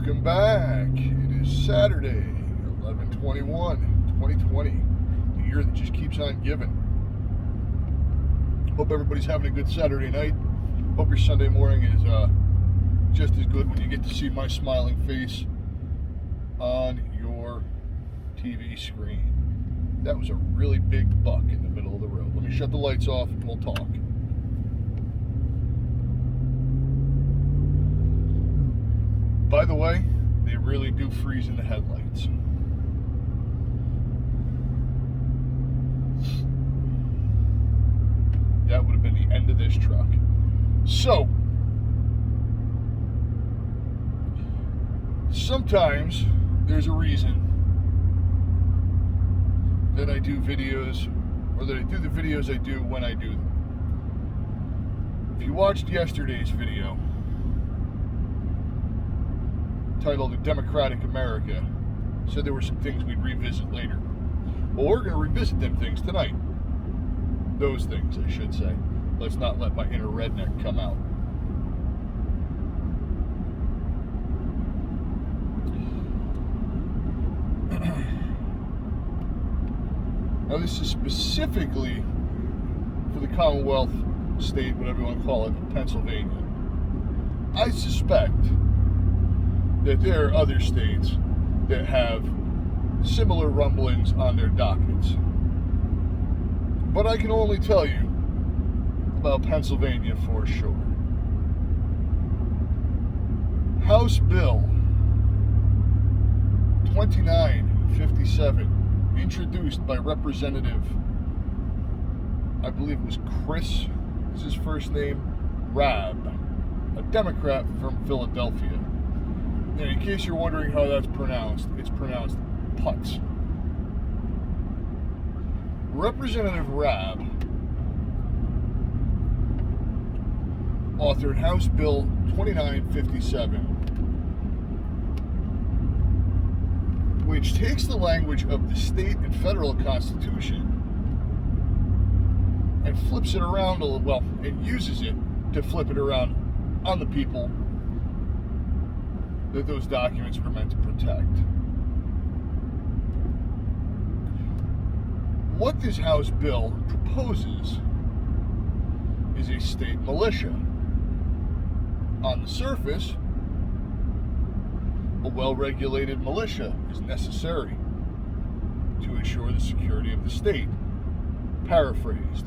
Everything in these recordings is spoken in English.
Welcome back. It is Saturday, 11/21/2020, the year that just keeps on giving. Hope everybody's having a good Saturday night. Hope your Sunday morning is just as good when you get to see my smiling face on your TV screen. That was a really big buck in the middle of the road. Let me shut the lights off and we'll talk. By the way, they really do freeze in the headlights. That would have been the end of this truck. So, sometimes there's a reason that I do videos, or that I do the videos I do when I do them. If you watched yesterday's video, titled "A Democratic America," said there were some things we'd revisit later. Well, we're going to revisit them things tonight. Those things, I should say. Let's not let my inner redneck come out. Now, this is specifically for the Commonwealth state, whatever you want to call it, of Pennsylvania. I suspect that there are other states that have similar rumblings on their dockets. But I can only tell you about Pennsylvania for sure. House Bill 2957, introduced by Representative, I believe it was Chris, is his first name, Rabb, a Democrat from Philadelphia. And in case you're wondering how that's pronounced, it's pronounced Putz. Representative Rabb authored House Bill 2957, which takes the language of the state and federal constitution and flips it around a little, well, and uses it to flip it around on the people that those documents were meant to protect. What this House bill proposes is a state militia. On the surface, a well-regulated militia is necessary to ensure the security of the state. Paraphrased.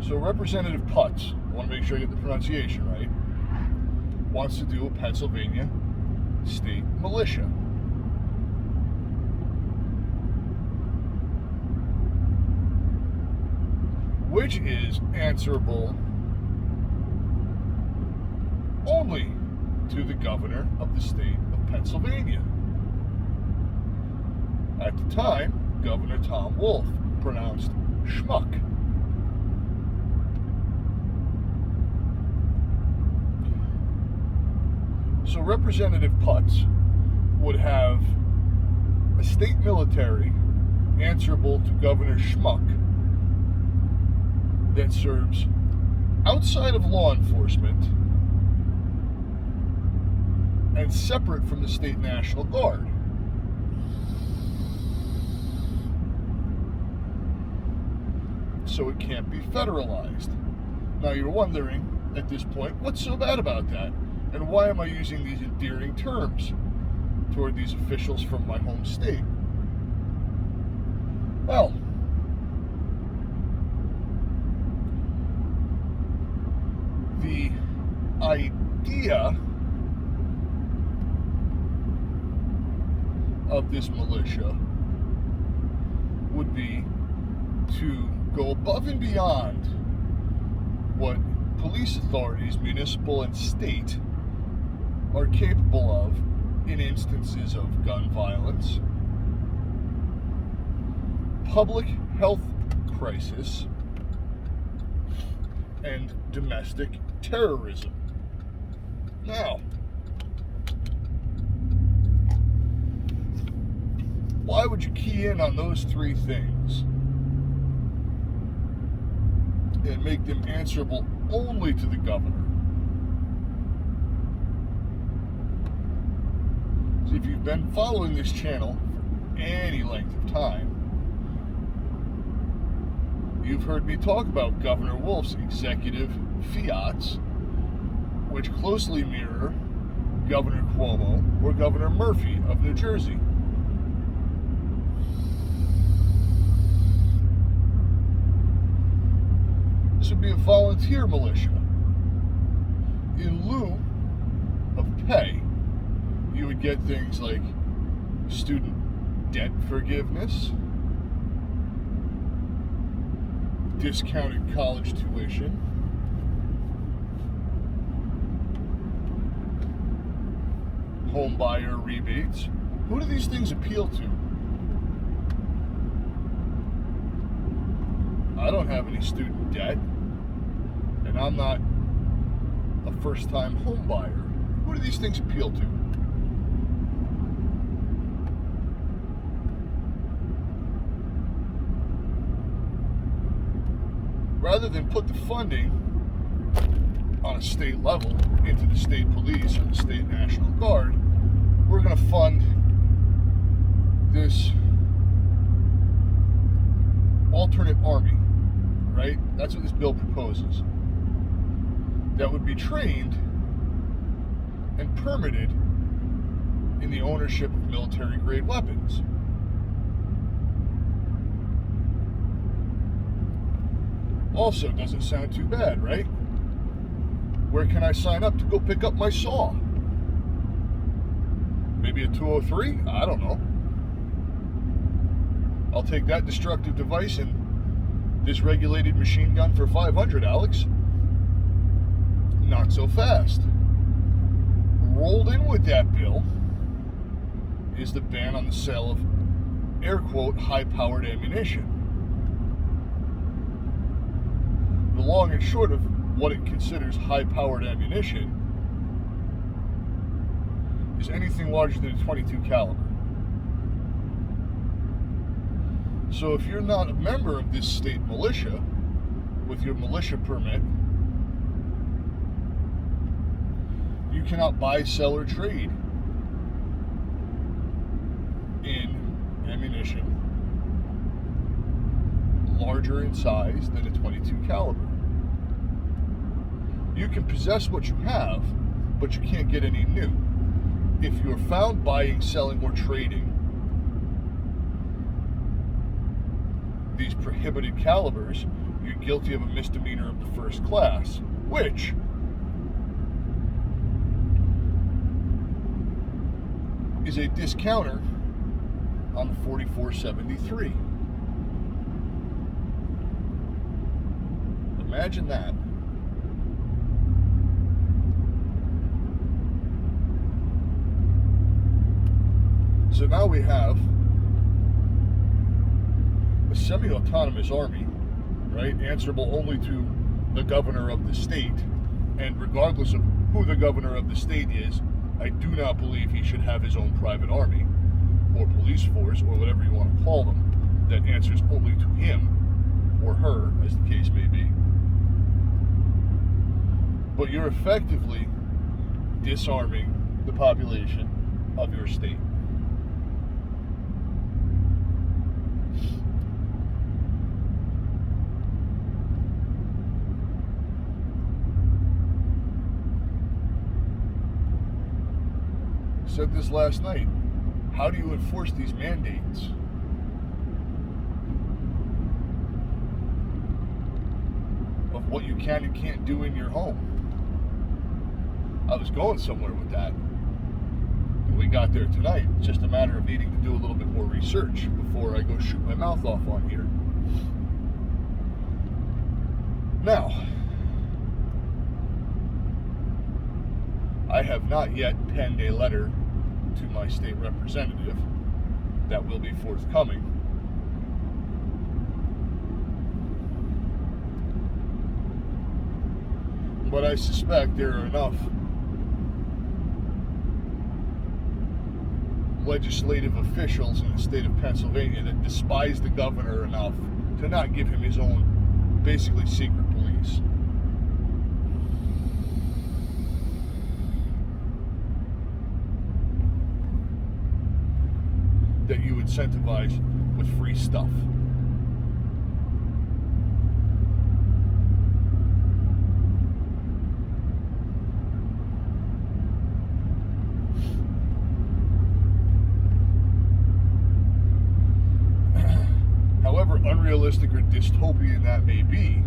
So Representative Putz, I want to make sure I get the pronunciation right, wants to do a Pennsylvania state militia. Which is answerable only to the governor of the state of Pennsylvania. At the time, Governor Tom Wolf, pronounced Schmuck. So Representative Putz would have a state military answerable to Governor Schmuck that serves outside of law enforcement and separate from the state National Guard. So it can't be federalized. Now you're wondering at this point, what's so bad about that? And why am I using these endearing terms toward these officials from my home state? Well, the idea of this militia would be to go above and beyond what police authorities, municipal and state, are capable of in instances of gun violence, public health crisis, and domestic terrorism. Now, why would you key in on those three things? and make them answerable only to the governor. So if you've been following this channel for any length of time, you've heard me talk about Governor Wolf's executive fiats, which closely mirror Governor Cuomo or Governor Murphy of New Jersey. This would be a volunteer militia. In lieu of pay, you would get things like student debt forgiveness, discounted college tuition, home buyer rebates. Who do these things appeal to? I don't have any student debt, and I'm not a first-time home buyer. Who do these things appeal to? Rather than put the funding on a state level into the state police or the state National Guard, we're going to fund this alternate army, right? That's what this bill proposes. That would be trained and permitted in the ownership of military-grade weapons. Also, doesn't sound too bad, right? Where can I sign up to go pick up my saw? Maybe a 203? I don't know. I'll take that destructive device and dysregulated machine gun for $500, Alex. Not so fast. Rolled in with that bill is the ban on the sale of, air quote, high-powered ammunition. The long and short of what it considers high-powered ammunition is anything larger than a .22 caliber. So if you're not a member of this state militia with your militia permit, you cannot buy, sell, or trade in ammunition larger in size than a .22 caliber. You can possess what you have, but you can't get any new. If you're found buying, selling, or trading these prohibited calibers, you're guilty of a misdemeanor of the first class, which is a discounter on the 4473. Imagine that. So now we have a semi-autonomous army, right? Answerable only to the governor of the state. And regardless of who the governor of the state is, I do not believe he should have his own private army or police force or whatever you want to call them that answers only to him or her, as the case may be. But you're effectively disarming the population of your state. Said this last night. How do you enforce these mandates? Of what you can and can't do in your home. I was going somewhere with that. And we got there tonight. It's just a matter of needing to do a little bit more research before I go shoot my mouth off on here. Now, I have not yet penned a letter to my state representative. That will be forthcoming. But I suspect there are enough legislative officials in the state of Pennsylvania that despise the governor enough to not give him his own basically secret police. That you incentivize with free stuff. However unrealistic or dystopian that may be,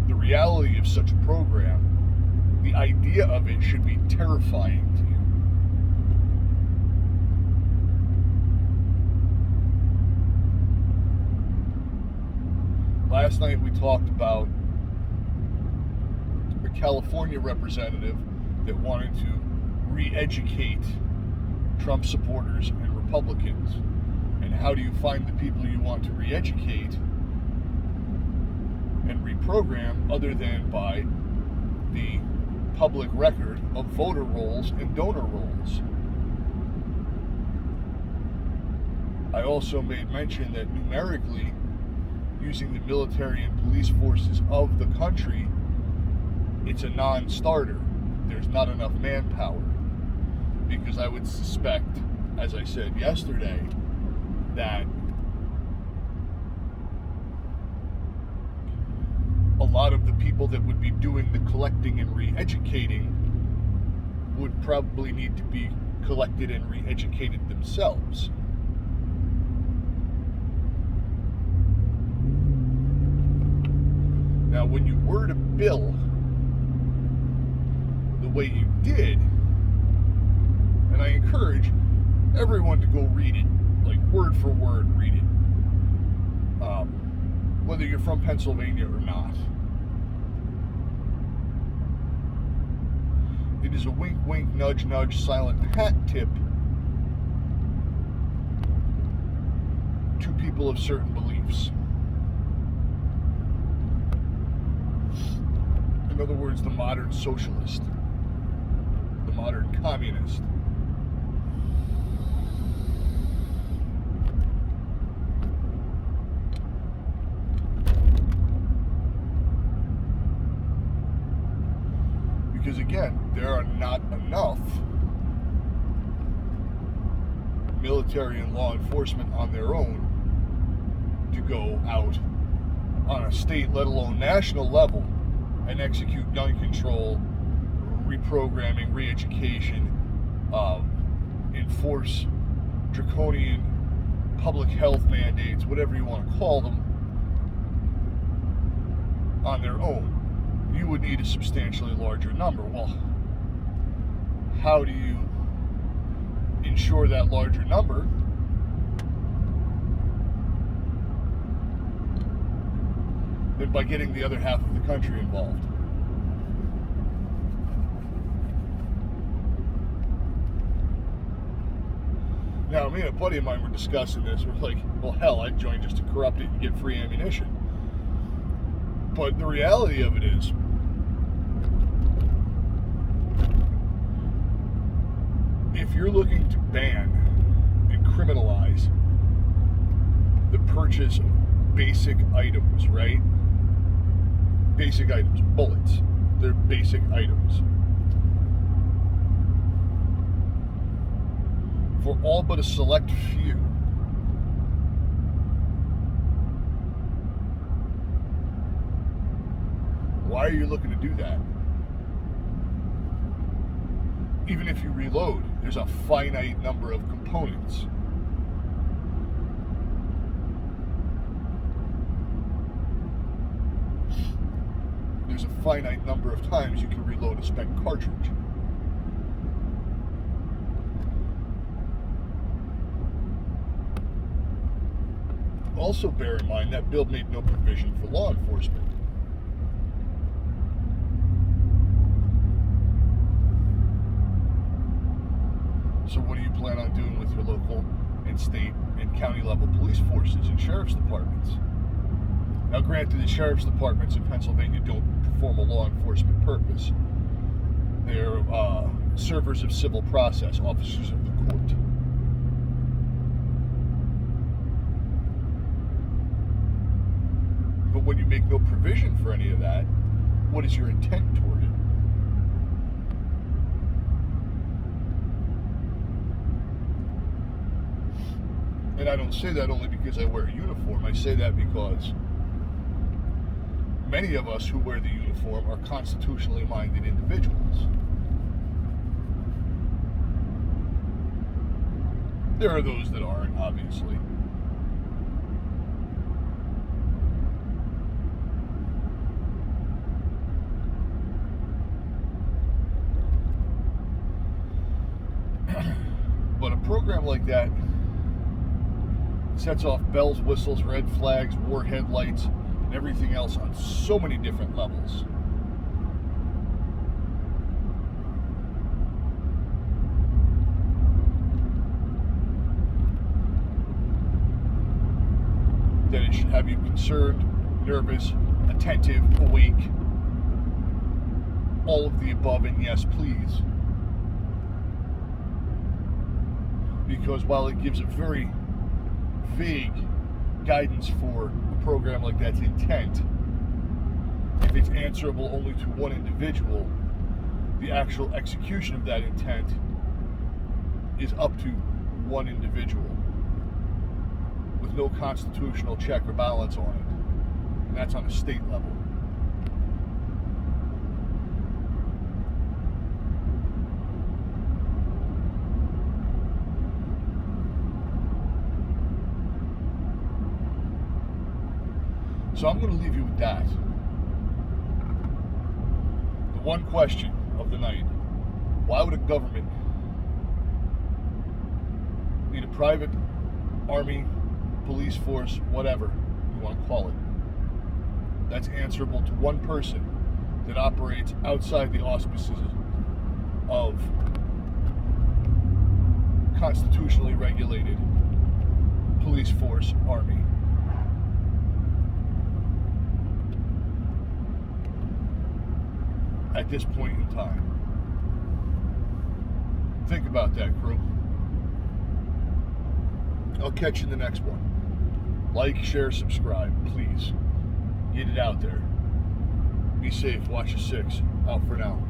the reality of such a program, the idea of it should be terrifying to you. Last night we talked about a California representative that wanted to re-educate Trump supporters and Republicans. And how do you find the people you want to re-educate and reprogram other than by the public record of voter rolls and donor rolls? I also made mention that numerically, using the military and police forces of the country, it's a non-starter. There's not enough manpower. Because I would suspect, as I said yesterday, that a lot of the people that would be doing the collecting and re-educating would probably need to be collected and re-educated themselves. Now, when you word a bill the way you did, and I encourage everyone to go read it, like word for word, read it. Whether you're from Pennsylvania or not. It is a wink, wink, nudge, nudge, silent hat tip to people of certain beliefs. In other words, the modern socialist, the modern communist. Because again, there are not enough military and law enforcement on their own to go out on a state, let alone national level, and execute gun control, reprogramming, re-education, enforce draconian public health mandates, whatever you want to call them, on their own. You would need a substantially larger number. Well, how do you ensure that larger number? Than by getting the other half of the country involved. Now, me and a buddy of mine were discussing this. We're like, well, hell, I'd join just to corrupt it and get free ammunition. But the reality of it is, if you're looking to ban and criminalize the purchase of basic items, right? Basic items, bullets, they're basic items. For all but a select few, why are you looking to do that? Even if you reload, there's a finite number of components. There's a finite number of times you can reload a spent cartridge. Also bear in mind that bill made no provision for law enforcement. So what do you plan on doing with your local and state and county level police forces and sheriff's departments? Now granted, the sheriff's departments in Pennsylvania don't perform a law enforcement purpose. They're servers of civil process, officers of the court. But when you make no provision for any of that, what is your intent toward it? And I don't say that only because I wear a uniform. I say that because many of us who wear the uniform are constitutionally minded individuals. There are those that aren't, obviously. But a program like that sets off bells, whistles, red flags, war headlights, and everything else on so many different levels. That it should have you concerned, nervous, attentive, awake, all of the above, and yes, please. Because while it gives a very vague guidance for a program like that's intent, if it's answerable only to one individual, the actual execution of that intent is up to one individual with no constitutional check or balance on it, and that's on a state level. So I'm going to leave you with that. The one question of the night: why would a government need a private army, police force, whatever you want to call it, that's answerable to one person that operates outside the auspices of constitutionally regulated police force, army? At this point in time. Think about that, crew. I'll catch you in the next one. Like, share, subscribe, please. Get it out there. Be safe. Watch your six. Out for now.